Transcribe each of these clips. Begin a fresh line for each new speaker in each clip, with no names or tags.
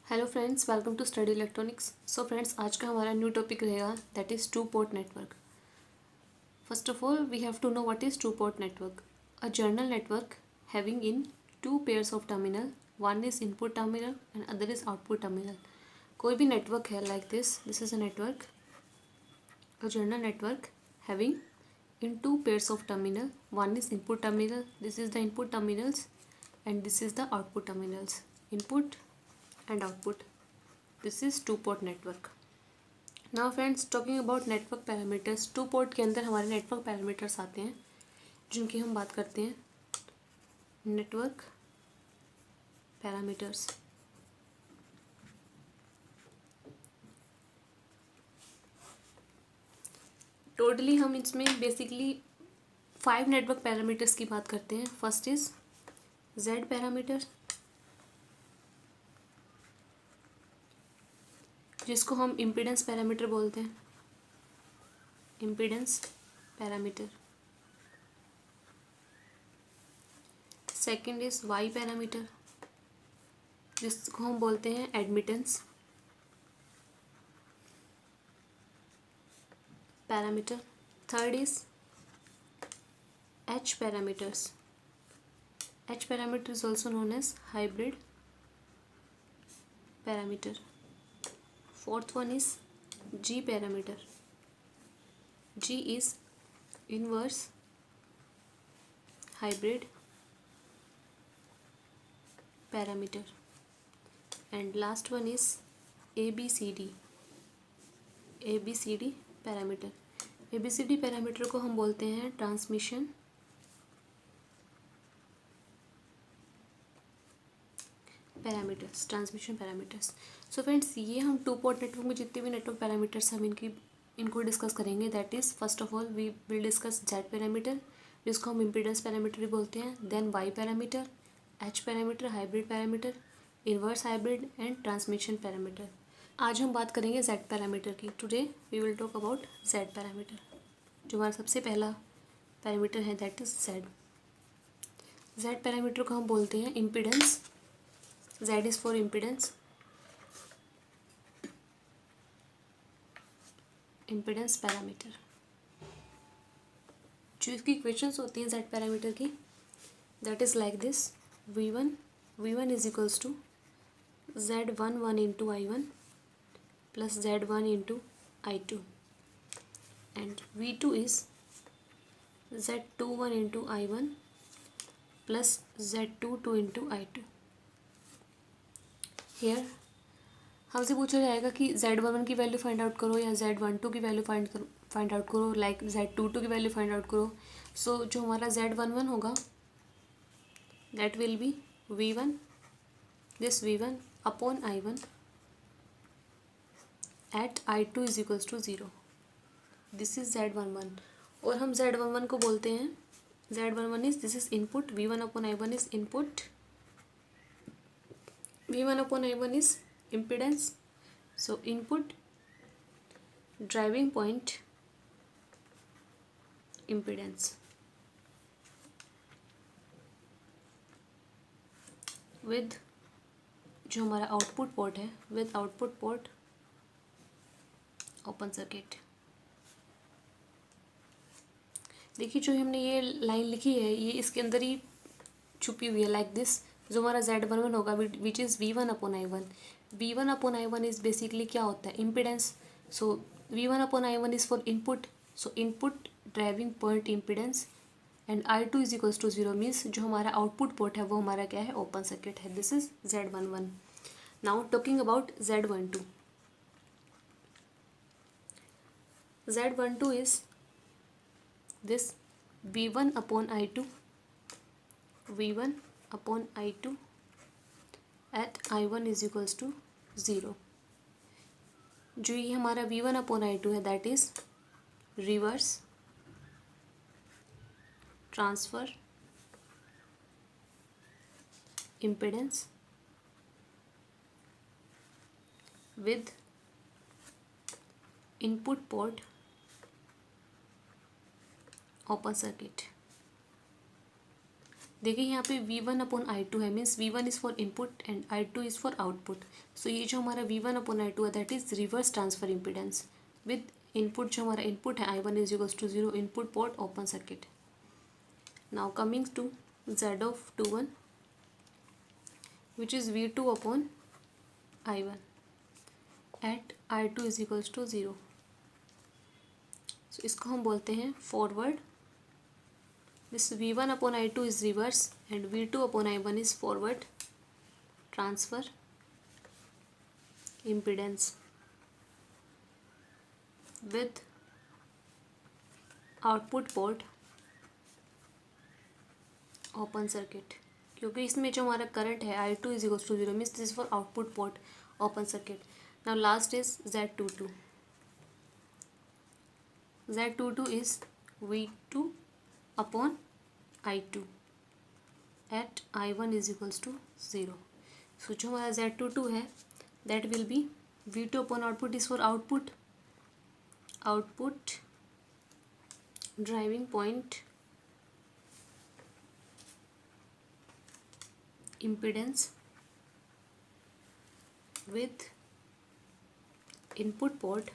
Hello friends, welcome to study electronics. So friends, आज का हमारा न्यू टॉपिक रहेगा that is two port network. First of all we have to know what is two port network. A general network having in two pairs of terminal, one is input terminal and other is output terminal. कोई भी network है like this is a network, a general network having in two pairs of terminal, one is input terminal, this is the input terminals, and this is the output terminals, input and output. This is two port network. Now friends, talking about network parameters, two port के अंदर हमारे network parameters आते हैं जिनकी हम बात करते हैं। network parameters, टोटली हम इसमें बेसिकली 5 नेटवर्क पैरामीटर्स की बात करते हैं। फर्स्ट इज Z पैरामीटर, जिसको हम इम्पीडेंस पैरामीटर बोलते हैं, impedance parameter. Second is Y parameter, जिसको हम बोलते हैं admittance parameter. Third is H parameters. H parameter is also known as hybrid parameter. Fourth one is G parameter. G is inverse hybrid parameter. And last one is ABCD. ABCD parameter. ABCD parameter को हम बोलते हैं transmission parameters, transmission parameters. So friends, ये हम to port network में जितने भी network parameters हम इनको डिस्कस करेंगे। That is first of all we will discuss Z parameter, जिसको हम इम्पीडेंस पैरामीटर भी बोलते हैं। Then Y parameter, H parameter, hybrid parameter, inverse hybrid and transmission parameter. आज हम बात करेंगे जेड पैरामीटर की। Today we will talk about Z parameter. जो हमारा सबसे पहला पैरामीटर है that is Z. Z parameter को हम बोलते हैं impedance. Z is for impedance, impedance parameter। जो इसकी इक्वेशंस होती हैं Z पैरामीटर की, that is like this. V1 is equals to Z11 into I1 plus Z1 into I2 and V2 is Z21 into I1 plus Z22 into I2। Here हमसे पूछा जाएगा कि Z11 की वैल्यू फाइंड आउट करो या Z12 की value find out करो, like Z22 की वैल्यू फाइंड आउट करो। सो जो हमारा Z11 होगा that will be V1, this V1 upon I1 at I2 is equals to 0। This is Z11 और हम Z11 को बोलते हैं, Z11 is this is input, V1 upon I1 is input, V1 upon I1 is impedance. So input, driving point, impedance with जो हमारा output port है with output port open circuit. देखिए जो हमने ये लाइन लिखी है ये इसके अंदर ही छुपी हुई है लाइक दिस। जो हमारा Z11 होगा which is V1 upon I1। V1 upon I1 is basically क्या होता है, impedance. So V1 upon I1 is for input, so input driving point impedance and I2 is equals to 0 means जो हमारा output port है वो हमारा क्या है, ओपन सर्किट है। This is Z11। Now talking about Z12। Z12 is this V1 upon I2, V1 upon I2 at I1 is equals to 0। जो ये हमारा V1 अपॉन I2 है that is reverse transfer impedance with input port open circuit. देखिए यहाँ पे V1/I2 है, means V1 is for input and I2 is for output. So ये जो हमारा V1/I2 है that is reverse transfer impedance with input. जो हमारा इनपुट है I1 is equals to 0, input port open circuit. Now coming to Z(21) which is V2/I1 at I2 is equals to 0। सो इसको हम बोलते हैं forward. This V1/I2 is reverse and V2/I1 is forward transfer impedance with output port open circuit। क्योंकि इसमें जो हमारा current है I2 is equals to 0 means this is for output port open circuit। Now last is Z22। Z22 is V2/I2 at I1 is equals to 0। So जो हमारा Z22 है that will be V2/output is for output driving point impedance with input port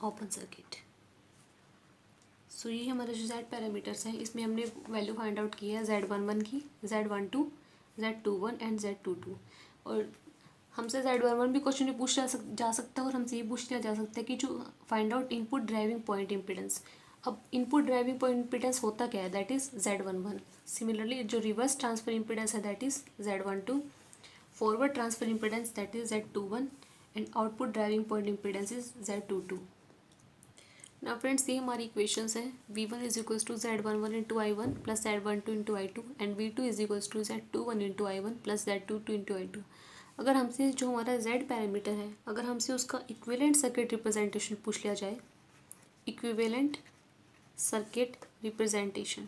open circuit. So ये हमारे जो Z parameters हैं इसमें हमने value find out की है Z11 की, Z12, Z21 एंड Z22। और हमसे Z11 भी क्वेश्चन में पूछा जा सकता है और हमसे ये पूछ लिया जा सकता है कि जो find out input driving point impedance. अब इनपुट ड्राइविंग पॉइंट इम्पिडेंस होता क्या है, दैट इज़ Z11। सिमिलरली जो रिवर्स ट्रांसफर इम्पिडेंस है that is Z12, forward transfer impedance that is Z21 and output driving point impedance is Z22। ना friends ये हमारी equations हैं। V1 is equals to Z11 into I1 plus Z12 into I2 and V2 is equals to Z21 into I1 plus Z22 into I2। अगर हमसे जो हमारा Z parameter है अगर हमसे उसका इक्विवेलेंट सर्किट रिप्रेजेंटेशन पूछ लिया जाए, इक्विवेलेंट सर्किट रिप्रेजेंटेशन,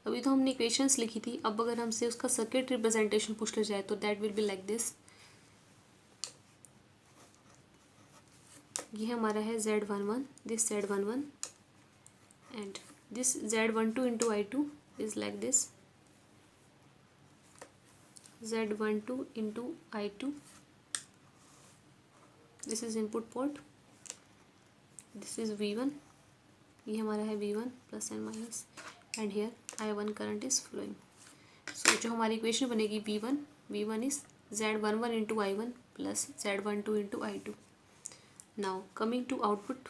अभी तो हमने इक्वेशंस लिखी थी, अब अगर हमसे उसका सर्किट रिप्रेजेंटेशन पूछ लिया जाए तो that will be like this. ये हमारा है Z11, this Z11 and this Z12 into I2 is like this, Z12 into I2, this is input port, this is V1, ये हमारा है V1 plus and minus and here I1 current is flowing. So जो हमारी equation बनेगी V1 is Z11 into I1 plus Z12 into I2। Now coming to output,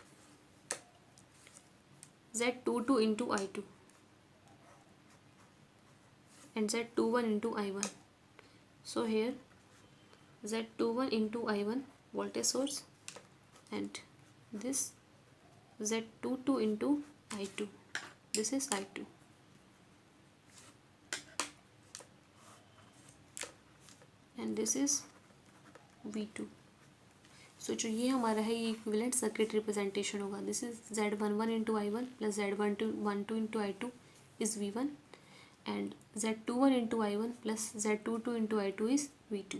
Z22 into I2 and Z21 into I1। So here Z21 into I1 voltage source and this Z22 into I2, this is I2 and this is V2। So जो ये हमारा है ये equivalent circuit representation होगा। This is Z11 into I1 plus Z12 into I2 is V1 and Z21 into I1 plus Z22 into I2 is V2।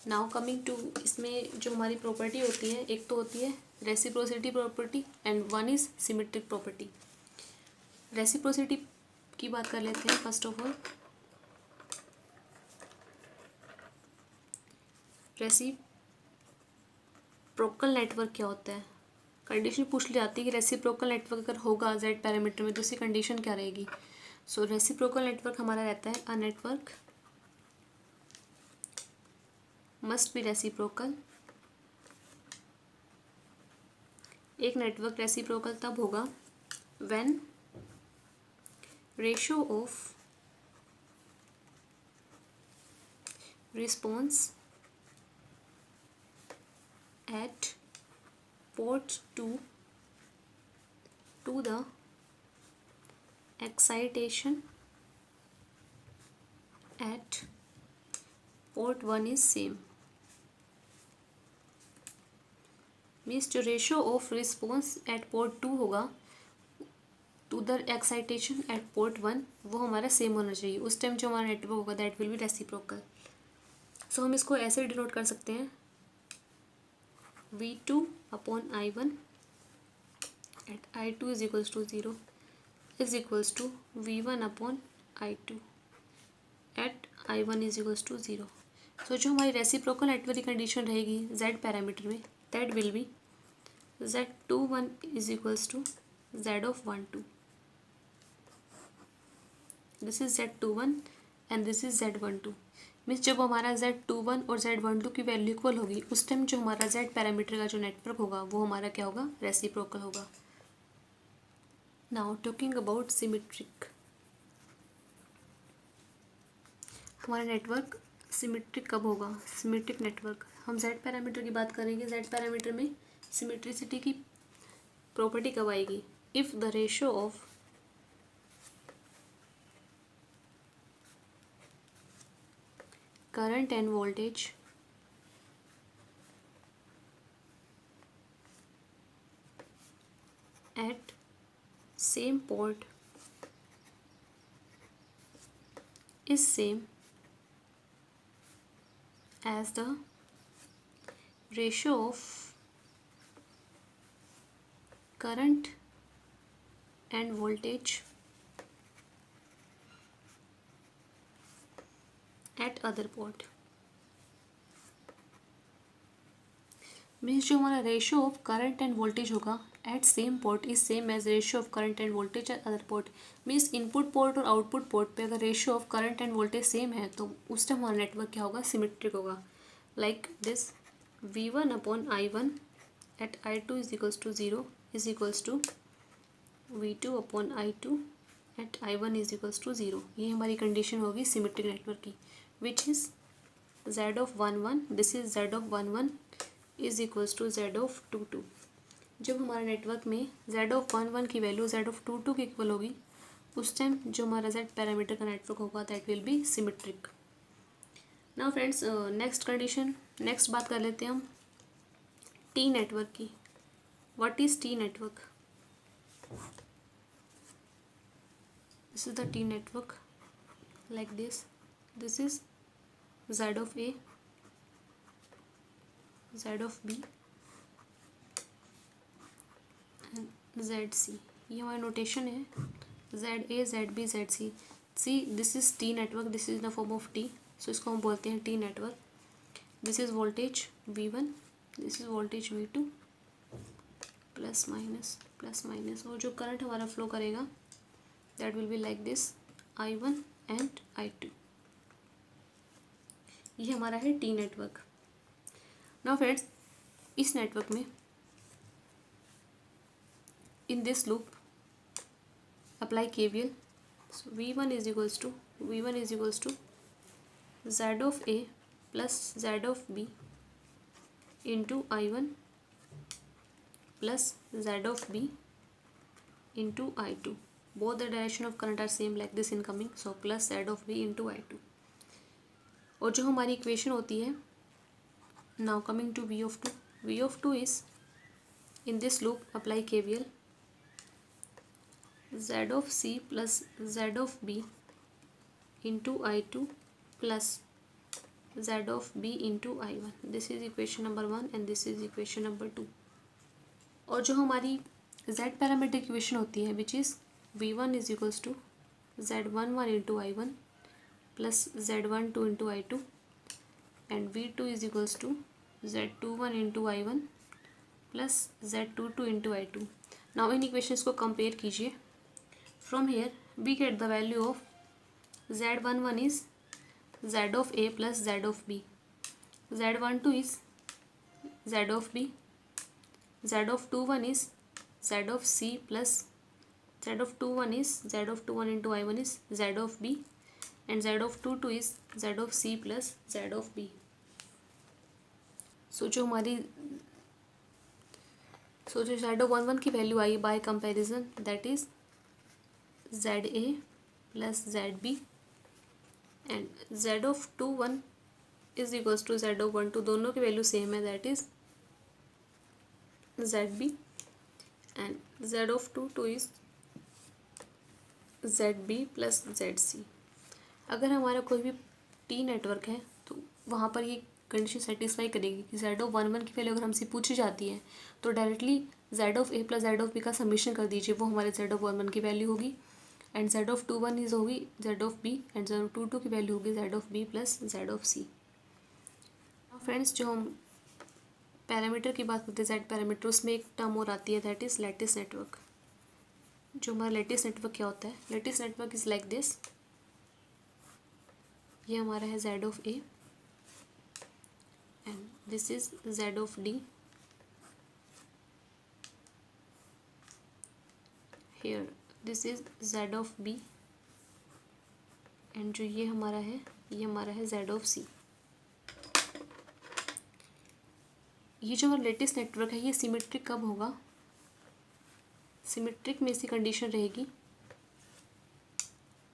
Now coming to, इसमें जो हमारी property होती है एक तो होती है reciprocity property and one is symmetric property. Reciprocity की बात कर लेते हैं first of all. Reciprocal network क्या होता है, कंडीशन पूछ ली जाती है कि रेसिप्रोकल नेटवर्क अगर होगा Z पैरामीटर में तो उसकी कंडीशन क्या रहेगी। सो रेसिप्रोकल नेटवर्क हमारा रहता है a network must be reciprocal. एक नेटवर्क रेसिप्रोकल तब होगा when ratio of response at port 2 to the excitation at port 1 is same। Means जो ratio of response at port 2 होगा to the excitation at port 1 वो हमारा same होना चाहिए। उस टाइम जो हमारा नेटवर्क होगा that will be reciprocal. So हम इसको ऐसे डिनोट कर सकते हैं V2/I1 at I2 is equals to 0 is equals to V1 upon I2 at I1 is equals to 0। So जो हमारी रेसिप्रोकल नेटवर्क की कंडीशन रहेगी Z पैरामीटर में, that will be Z21 is equals to Z of 1 2। This is Z21 and this is Z12। Means जब हमारा Z21 और Z12 की value equal होगी उस टाइम जो हमारा Z पैरामीटर का जो नेटवर्क होगा वो हमारा क्या होगा, रेसिप्रोकल होगा। नाउ टॉकिंग अबाउट सिमेट्रिक, हमारा नेटवर्क सिमेट्रिक कब होगा, सिमेट्रिक नेटवर्क हम Z पैरामीटर की बात करेंगे। Z पैरामीटर में सिमेट्रिसिटी की प्रॉपर्टी कब आएगी, if the ratio of current and voltage at same port is same as the ratio of current and voltage at other port। Means जो हमारा ratio of current and voltage होगा at same port is same as ratio of current and voltage at other port. Means input port और output port पे अगर ratio of current and voltage same है तो उस time हमारा network क्या होगा, सिमेट्रिक होगा। Like this V1 upon I1 at I2 is equals to 0 is equals to V2 upon I2 at I1 is equals to 0। ये हमारी कंडीशन होगी सिमेट्रिक नेटवर्क की, which is Z of 1 1, this is Z of 1 1 is equals to Z of 2 2। जब हमारा network में Z of 1 1 की value Z of 2 2 की equal होगी उस टाइम जो हमारा Z पैरामीटर का नेटवर्क होगा that will B symmetric. Now friends next condition, next बात कर लेते हैं हम टी नेटवर्क की। What is T network, this is the T network like this, this is Z of A, Z of B and ZC। ये हमारा notation है ZA ZB ZC। See this is T network, this is the form of T, so इसको हम बोलते हैं T network. This is voltage V1, this is voltage V2 plus minus, और जो current हमारा फ्लो करेगा that will be like this I1 and I2। ये हमारा है टी नेटवर्क। नाउ फ्रेंड्स इस नेटवर्क में in this loop apply KVL। So V1 is equals to Z of A plus Z of B into I1 plus Z of B into I2। Both the direction of current are same like this incoming, so plus Z of B into I2। और जो हमारी equation होती है, now coming to V of two is in this loop apply KVL Z of C plus Z of B into I2 plus Z of B into I1। This is equation number 1 and this is equation number 2। और जो हमारी Z parameter equation होती है which is V1 is equals to Z11 into I1 plus Z12 into I2 and V2 is equals to Z21 into I1 plus Z22 into I2। Now इन equations को compare कीजिए। From here we get the value of Z11 is Z of A plus Z of B, Z12 is Z of B, Z of 21 is Z of C plus Z of 21 is Z of 21 into I1 is Z of B and Z of 2 is Z of C plus Z of B। So जो Z of 1 1 की value आई by comparison that is ZA plus ZB and Z of 2 1 is equals to Z of 1 2, दोनों की value same है that is ZB and Z of 2 2 is ZB plus ZC। अगर हमारा कोई भी टी नेटवर्क है तो वहाँ पर ये कंडीशन सेटिस्फाई करेगी कि जेड ऑफ 1 1 की वैल्यू अगर हमसे पूछी जाती है तो directly Z of A plus Z of B का समीशन कर दीजिए, वो हमारे जेड ऑफ 1 1 की वैल्यू होगी। एंड जेड ऑफ 2 1 इज होगी Z of B, and Z of 2 2 की वैल्यू होगी Z of B plus Z of C. Friends, जो हम पैरामीटर की बात करते हैं जेड पैरामीटर, उसमें एक टर्म और आती है दैट इज़ लैटिस नेटवर्क। जो हमारा लैटिस नेटवर्क क्या होता है? Lattice network is like this. ये हमारा है Z of A and this is Z of D. Here this is Z of B and जो ये हमारा है जेड ऑफ सी। ये जो हमारा लेटेस्ट नेटवर्क है ये सिमेट्रिक कब होगा? सिमेट्रिक में इसकी कंडीशन रहेगी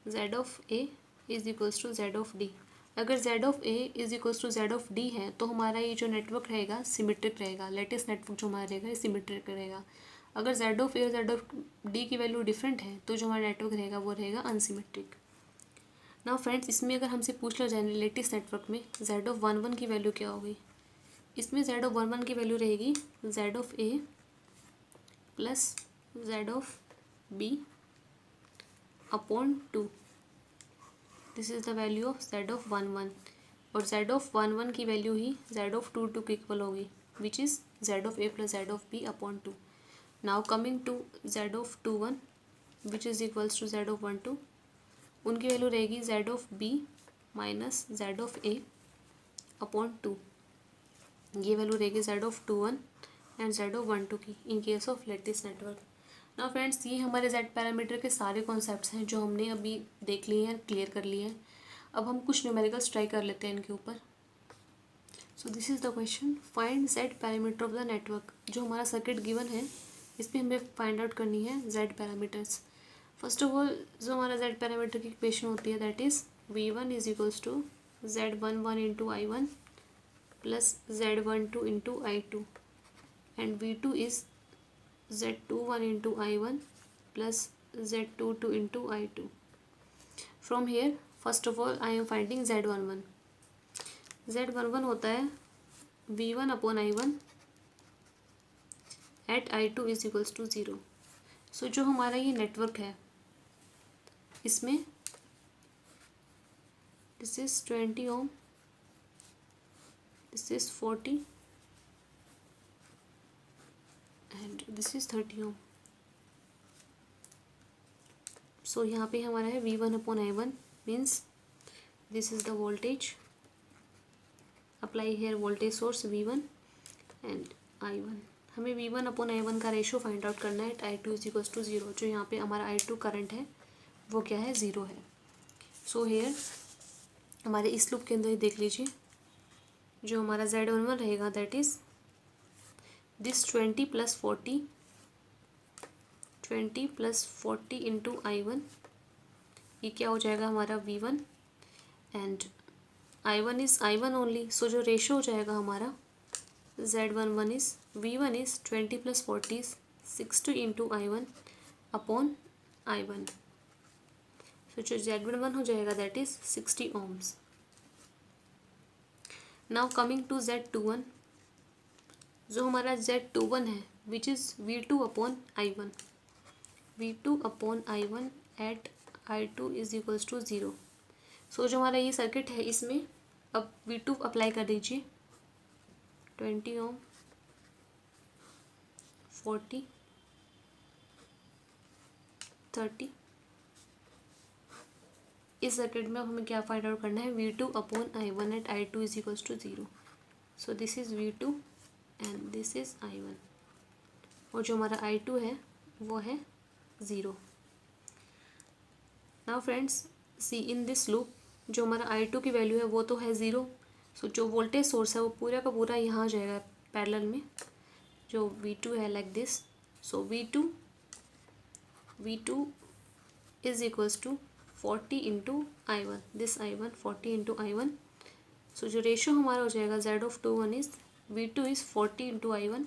Z of A is equals to Z of D. अगर Z of A is equals to Z of D है तो हमारा ये जो नेटवर्क रहेगा सिमेट्रिक रहेगा। लेटेस्ट नेटवर्क जो हमारा रहेगा ये सिमेट्रिक रहेगा। अगर जेड ऑफ ए और जेड ऑफ डी की वैल्यू डिफरेंट है तो जो हमारा नेटवर्क रहेगा वो रहेगा अनसिमेट्रिक। नाउ फ्रेंड्स, इसमें अगर हमसे पूछ लिया जाए लेटेस्ट नेटवर्क में जेड ऑफ 1 1 की वैल्यू क्या होगी, इसमें जेड ऑफ 1 1 की वैल्यू रहेगी Z of A plus Z of B upon 2। This is the value of Z of 1 1 और जेड ऑफ 1 1 की वैल्यू ही जेड ऑफ 2 2 की इक्वल होगी which is Z of A plus Z of B upon 2। Now coming to Z of 2 1 which is equals to Z of 1 2, उनकी value रहेगी Z of B minus Z of A upon 2। ये value रहेगी Z of 2 1 and Z of 1 2 की in case of lattice network. ना friends, ये हमारे Z parameter के सारे कॉन्सेप्ट्स हैं जो हमने अभी देख लिए हैं, क्लियर कर लिए हैं। अब हम कुछ न्यूमेरिकल्स ट्राई कर लेते हैं इनके ऊपर। सो this is the question, find Z parameter of the network. जो हमारा सर्किट गिवन है इस पर हमें फाइंड आउट करनी है Z parameters. First of all जो हमारा जेड पैरामीटर की इक्वेशन होती है that is V1 is equals to Z11 into I1 plus Z12 into I2 and V2 is Z21 into I1 plus Z22 into I2. From here, first of all, I am finding Z11. Z11 होता है V1 upon I1 at I2 is equals to 0. So जो हमारा ये network है इसमें this is 20 ohm, this is 40 and this is 30 ohm. So यहाँ पे हमारा है V1 upon I1 means this is the voltage. Apply here voltage source V1 and I1. हमें V1 upon I1 का रेशो फाइंड आउट करना है I2 is equals to 0। जो यहाँ पे हमारा I2 करंट है वो क्या है? 0 है। सो हेयर हमारे इस लूप के अंदर ही देख लीजिए जो हमारा Z11 रहेगा that is this 20 plus 40 into I1। ये क्या हो जाएगा हमारा V1 and I1 is I1 only. सो जो रेशो हो जाएगा हमारा Z11 is V1 is 20 plus 40 60 into I1 upon I1। So जो Z11 हो जाएगा that is 60 ohms। Now coming to Z21, जो हमारा Z21 है which is V2 upon I1। V2 upon I1 at I2 is equals to 0। So जो हमारा ये circuit है इसमें अब V2 अप्लाई कर दीजिए 20 ohm 40 30। इस सर्किट में अब हमें क्या फाइंड आउट करना है? V2 upon I1 at I2 is equals to 0। So this is V2 and this is I1 और जो हमारा I2 है वो है 0। Now friends see in this loop जो हमारा I2 की वैल्यू है वो तो है 0। सो जो वोल्टेज सोर्स है वो पूरा का पूरा यहाँ आ जाएगा पैरेलल में जो V2 है like this. So V2 is equals to 40 into I1, this I1 40 into I1। So जो रेशो हमारा हो जाएगा Z of 21 is V2 is 40 into I1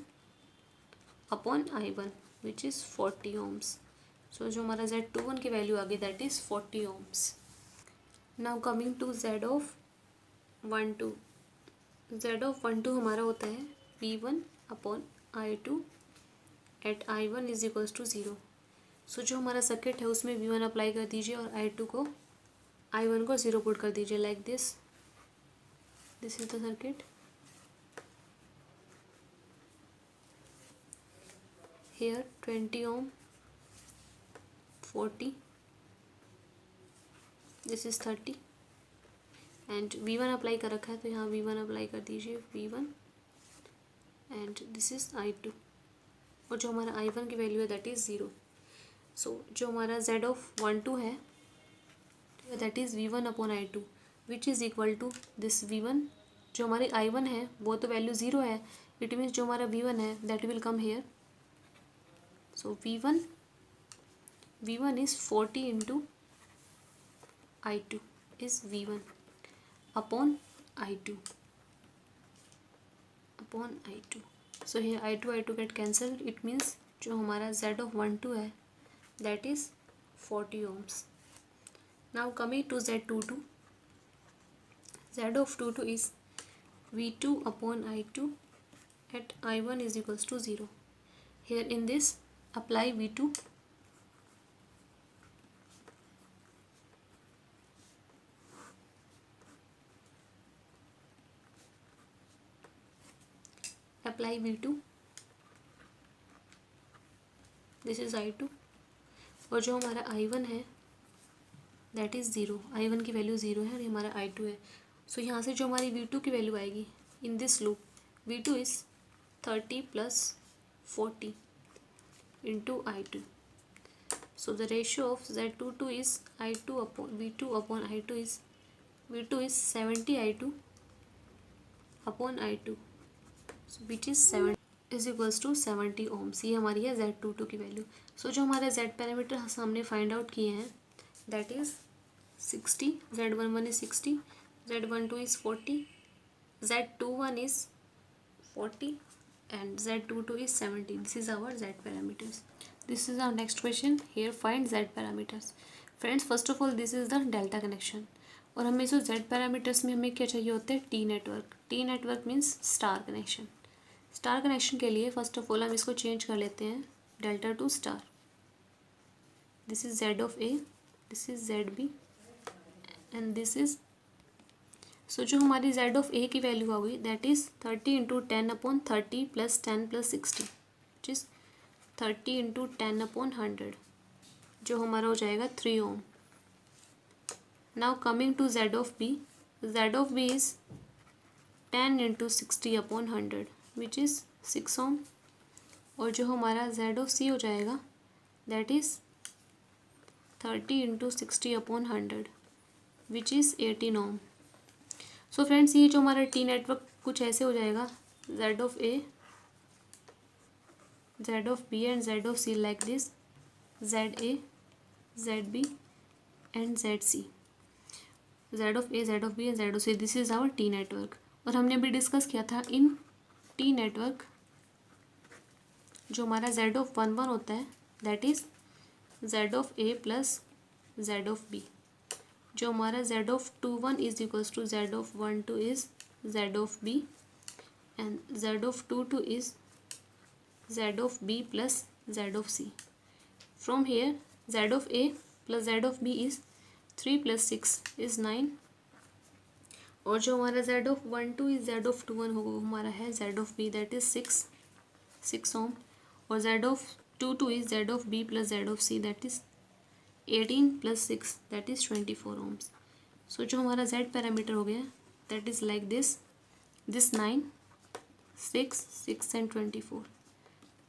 upon I1 which is 40 ohms। So जो हमारा Z21 की वैल्यू आ गई that is 40 ohms। Now coming to Z of 1 2, Z(1)2 हमारा होता है V1/I2 at I1 is equals to 0। So जो हमारा सर्किट है उसमें V1 अप्लाई कर दीजिए और I1 को 0 पुट कर दीजिए, like this is the circuit. Here 20 ohm, 40, this is 30 and V1 apply कर रखा है तो यहाँ V1 अप्लाई कर दीजिए, V1 and this is I2 और जो हमारा I1 की वैल्यू है दैट इज़ 0। सो जो हमारा Z(1)2 है that is V1/I2 which is equal to this V1। जो हमारे I1 है वो तो वैल्यू 0 है, इट मीन्स जो हमारा V1 है that will come here. So V1 is 40 into I2 is V1 upon I2 So here I2 get cancelled, it means जो हमारा Z(1)2 है that is 40 ohms। Now coming to Z(2)2, Z(2)2 is V2/I2 at I1 is equals to 0। Here in this apply V2, this is I2 और जो हमारा I1 है that is 0। I1 की value 0 है और ये हमारा I2 है। सो यहाँ से जो हमारी V2 की वैल्यू आएगी in this loop, V2 is 30 + 40 into I2। So the ratio of Z(2)2 is V2/I2 is V2 is 70 I2 upon I2 which is 7 is equals to 70 ohms। ये हमारी है Z(2)2 की वैल्यू। सो जो हमारे Z पैरामीटर हमने find out किए हैं that is 60, Z(1)1 is 60, Z(1)2 is 40, Z(2)1 is 40 and Z(2)2 is 70। This is our Z parameters। This is our next question। Here find Z parameters। Friends, first of all this is the delta connection और हमें जो Z parameters में हमें क्या चाहिए होते हैं T network. T network means star connection. Star connection के लिए फर्स्ट ऑफ ऑल हम इसको चेंज कर लेते हैं delta to star. This is Z(A), this is ZB and this is so जो हमारी Z(A) की वैल्यू आ गई that is 30 into 10/30 + 10 + 60 which is 30 into 10/100 जो हमारा हो जाएगा 3 ohm। Now coming to Z(B), Z(B) is 10 into 60/100 which is 6 ohm और जो हमारा Z(C) हो जाएगा that is 30 into 60/100 which is 18 ohm। So friends ये जो हमारा T नेटवर्क कुछ ऐसे हो जाएगा Z(A), Z(B) and Z(C) like this ZA, ZB and ZC, Z(A), Z(B) and Z(C), this is our T network. और हमने अभी डिस्कस किया था इन T नेटवर्क जो हमारा Z(1)1 होता है that is Z(A) plus Z(B), जो हमारा Z(2)1 is equals to Z(1)2 is Z(B) and Z(2)2 is Z(B) plus Z(C). From here Z(A) plus Z(B) is 3 + 6 is 9 और जो हमारा Z(1)2 इज Z(2)1 होगा वो हमारा है Z(B) दैट इज 6 ohm और Z(2)2 is Z(B) plus Z(C) that is 18 + 6 that is 24 ohms। So जो हमारा Z पैरामीटर हो गया that is like this 9, 6 and 24।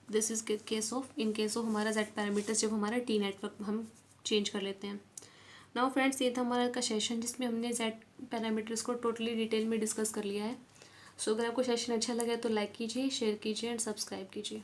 This is case of in case of हमारा Z पैरामीटर्स जब हमारा T network हम change कर लेते हैं। नाउ फ्रेंड्स ये था हमारा का सेशन जिसमें हमने Z पैरामीटर्स को टोटली डिटेल में डिस्कस कर लिया है। सो अगर आपको सेशन अच्छा लगा तो लाइक कीजिए, शेयर कीजिए एंड सब्सक्राइब कीजिए।